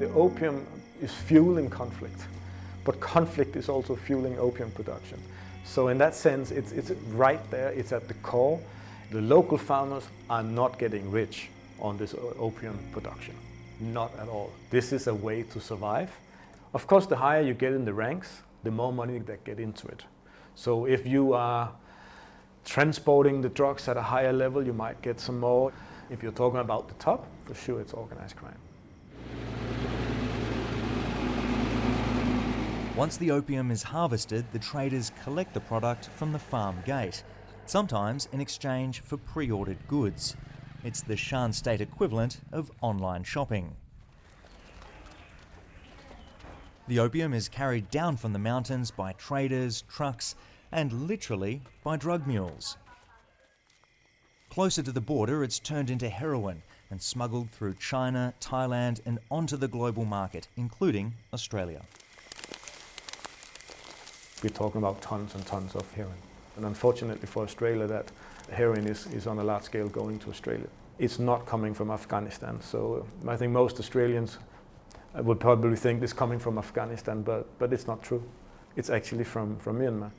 The opium is fueling conflict, but conflict is also fueling opium production. So in that sense, it's right there, it's at the core. The local farmers are not getting rich on this opium production, not at all. This is a way to survive. Of course, the higher you get in the ranks, the more money that get into it. So if you are transporting the drugs at a higher level, you might get some more. If you're talking about the top, for sure it's organized crime. Once the opium is harvested, the traders collect the product from the farm gate, sometimes in exchange for pre-ordered goods. It's the Shan State equivalent of online shopping. The opium is carried down from the mountains by traders, trucks, and literally by drug mules. Closer to the border, it's turned into heroin and smuggled through China, Thailand, and onto the global market, including Australia. We're talking about tons and tons of heroin. And unfortunately for Australia, that heroin is on a large scale going to Australia. It's not coming from Afghanistan. So I think most Australians would probably think it's coming from Afghanistan, but it's not true. It's actually from Myanmar.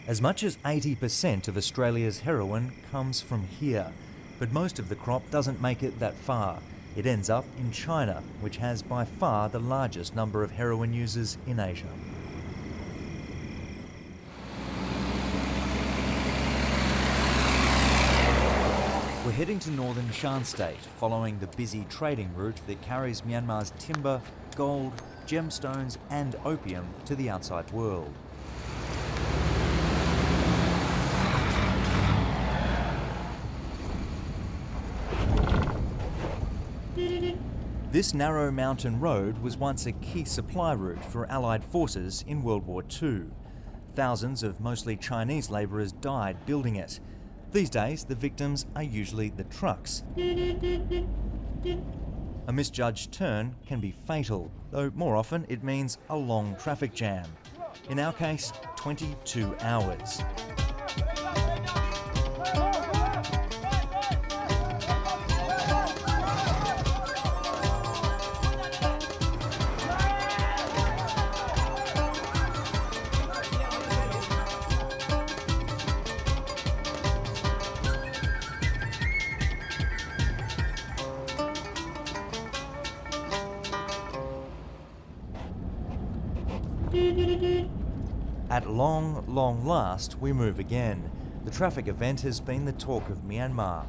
As much as 80% of Australia's heroin comes from here, but most of the crop doesn't make it that far. It ends up in China, which has by far the largest number of heroin users in Asia. We're heading to northern Shan State, following the busy trading route that carries Myanmar's timber, gold, gemstones and opium to the outside world. This narrow mountain road was once a key supply route for Allied forces in World War II. Thousands of mostly Chinese labourers died building it. These days, the victims are usually the trucks. A misjudged turn can be fatal, though more often it means a long traffic jam. In our case, 22 hours. At long last, we move again. The traffic event has been the talk of Myanmar.